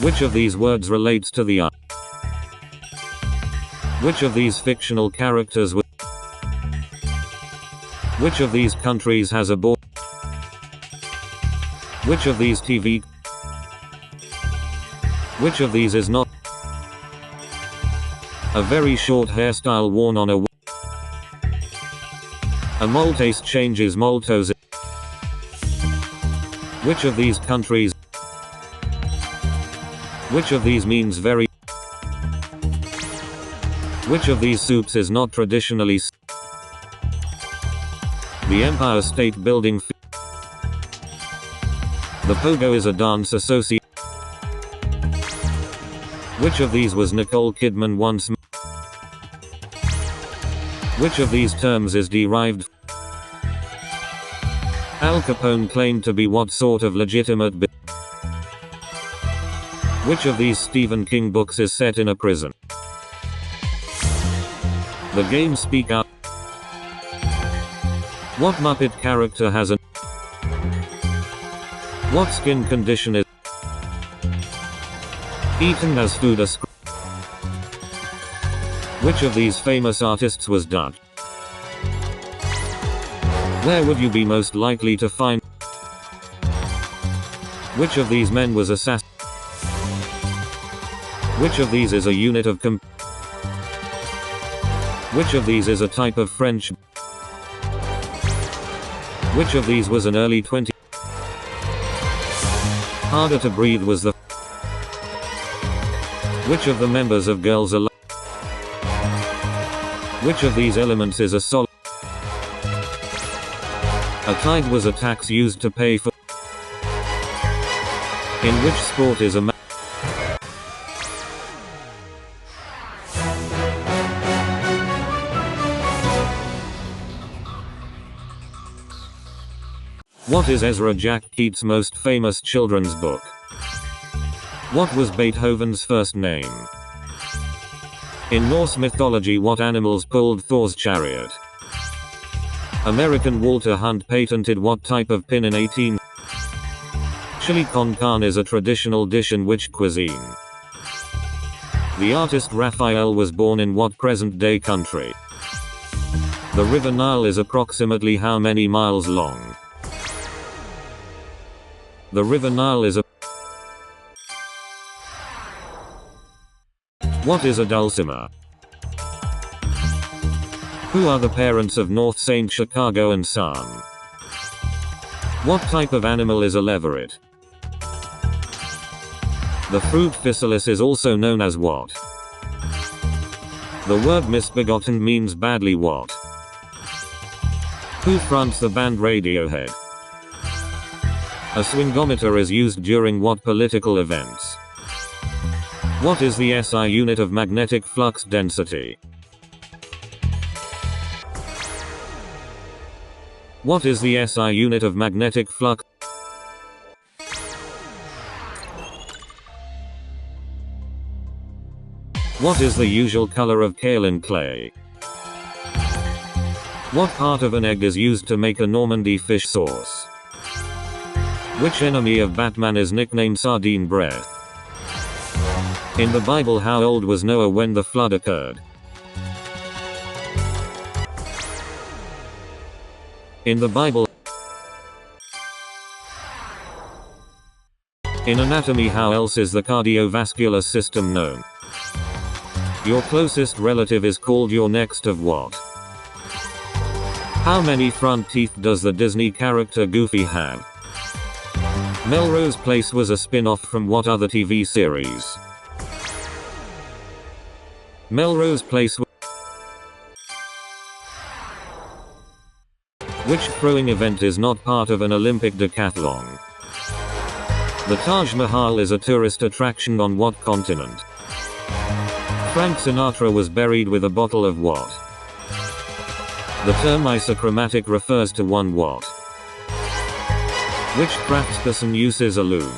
Which of these words relates to the eye? Which of these fictional characters was? Which of these countries has a border? Which of these TV? Which of these is not? A very short hairstyle worn on a Maltese changes Maltose. Which of these countries? Which of these means very? Which of these soups is not traditionally? The Empire State Building. The pogo is a dance association. Which of these was Nicole Kidman once? Which of these terms is derived? Al Capone claimed to be what sort of legitimate Which of these Stephen King books is set in a prison? The game Speak Out. What Muppet character has What skin condition is eaten as food? Which of these famous artists was Dutch? Where would you be most likely to find? Which of these men was assassin? Which of these is a unit of Which of these is a type of French? Which of these was an early 20? Harder to breathe was the Which of the members of Girls Aloud? Which of these elements is a solid? A tithe was a tax used to pay for. In which sport is a What is Ezra Jack Keats' most famous children's book? What was Beethoven's first name? In Norse mythology, what animals pulled Thor's chariot? American Walter Hunt patented what type of pin in 18? Chili con carne is a traditional dish in which cuisine? The artist Raphael was born in what present-day country? The River Nile is approximately how many miles long? The River Nile is What is a dulcimer? Who are the parents of North Saint Chicago and Son? What type of animal is a leveret? The fruit physalis is also known as what? The word misbegotten means badly what? Who fronts the band Radiohead? A swingometer is used during what political events? What is the SI unit of magnetic flux density? What is the SI unit of magnetic flux? What is the usual color of kaolin clay? What part of an egg is used to make a Normandy fish sauce? Which enemy of Batman is nicknamed Sardine Breath? In the Bible, how old was Noah when the flood occurred? In the Bible. In anatomy, how else is the cardiovascular system known? Your closest relative is called your next of what? How many front teeth does the Disney character Goofy have? Melrose Place was a spin-off from what other TV series? Melrose Place. Which throwing event is not part of an Olympic decathlon? The Taj Mahal is a tourist attraction on what continent? Frank Sinatra was buried with a bottle of what? The term isochromatic refers to one what? Which craftsperson uses a loom?